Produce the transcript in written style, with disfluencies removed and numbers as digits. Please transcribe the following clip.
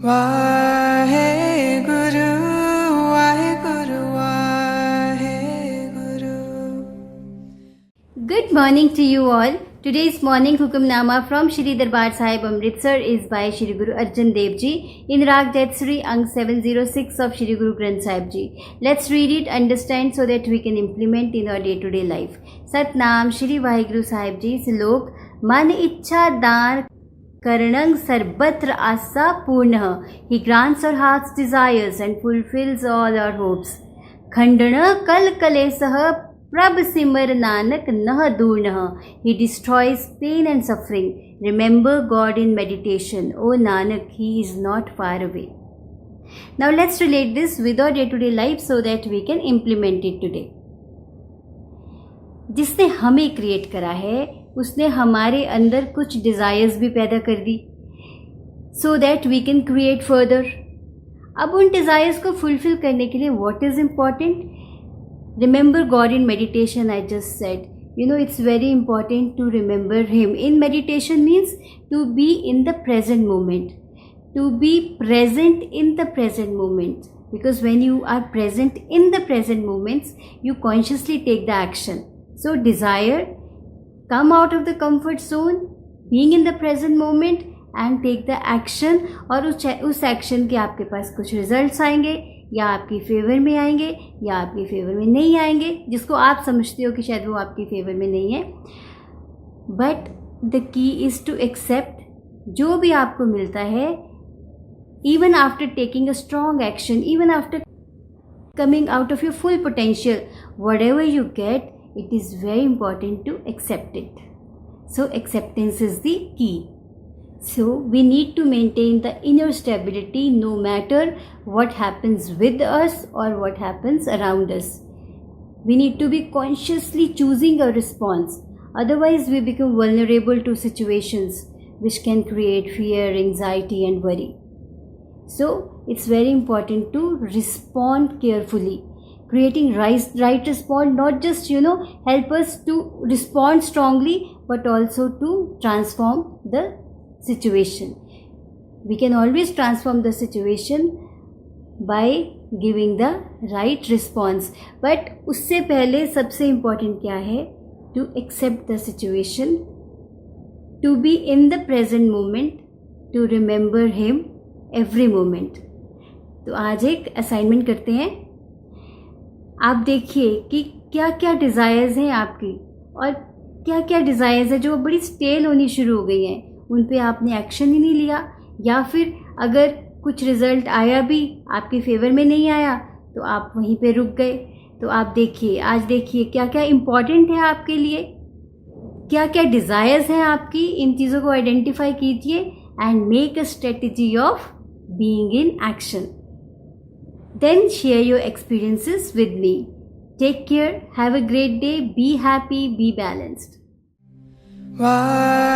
Waheguru Waheguru Waheguru. Good morning to you all. Today's morning Hukamnama from Shri Darbar Sahib Amritsar is by Shri Guru Arjan Dev Ji in Rag Jaitsri Ang 706 of Shri Guru Granth Sahib Ji. Let's read it, understand so that we can implement in our day-to-day life. Satnam Shri Vaheguru Sahib Ji. Slok Man Ichha Dar Karanang Sarbatra Asa Purna. He grants our heart's desires and fulfills all our hopes. Khandana Kal Kalesah Prabh Simar Nanak Nah Durnah. He destroys pain and suffering. Remember God in meditation. O Nanak, He is not far away. Now let's relate this with our day-to-day life so that we can implement it today. जिसने हमें create करा है उसने हमारे अंदर कुछ desires भी पैदा कर दी so that we can create further. अब उन डिज़ायर्स को फुलफिल करने के लिए what is important? Remember God in meditation. I just said, you know, it's very important to remember Him. In meditation means to be in the present moment, to be present in the present moment, because when you are present in the present moments you consciously take the action. So desire, come out of the comfort zone, being in the present moment and take the action. और उस action के आपके पास कुछ results आएंगे, या आपकी favour में आएंगे या आपकी फेवर में नहीं आएंगे, जिसको आप समझते हो कि शायद वो आपकी फेवर में नहीं है. But the key is to accept जो भी आपको मिलता है, even after taking a strong action, even after coming out of your full potential, whatever you get, it is very important to accept it. So acceptance is the key. So we need to maintain the inner stability no matter what happens with us or what happens around us. We need to be consciously choosing a response. Otherwise we become vulnerable to situations which can create fear, anxiety and worry. So it's very important to respond carefully. Creating right response not just help us to respond strongly but also to transform the situation. We can always transform the situation by giving the right response. But उससे पहले सबसे important क्या है? To accept the situation, to be in the present moment, to remember Him every moment. तो आज एक assignment करते हैं. आप देखिए कि क्या क्या डिज़ायर्स हैं आपकी और क्या क्या डिज़ायर्स हैं जो बड़ी स्टेल होनी शुरू हो गई हैं, उन पे आपने एक्शन ही नहीं लिया, या फिर अगर कुछ रिज़ल्ट आया भी आपके फेवर में नहीं आया तो आप वहीं पे रुक गए. तो आप देखिए, आज देखिए क्या क्या इम्पॉर्टेंट है आपके लिए, क्या क्या डिज़ायर्स हैं आपकी, इन चीज़ों को आइडेंटिफाई कीजिए and make a strategy of being in action. Then share your experiences with me. Take care, have a great day, be happy, be balanced. Why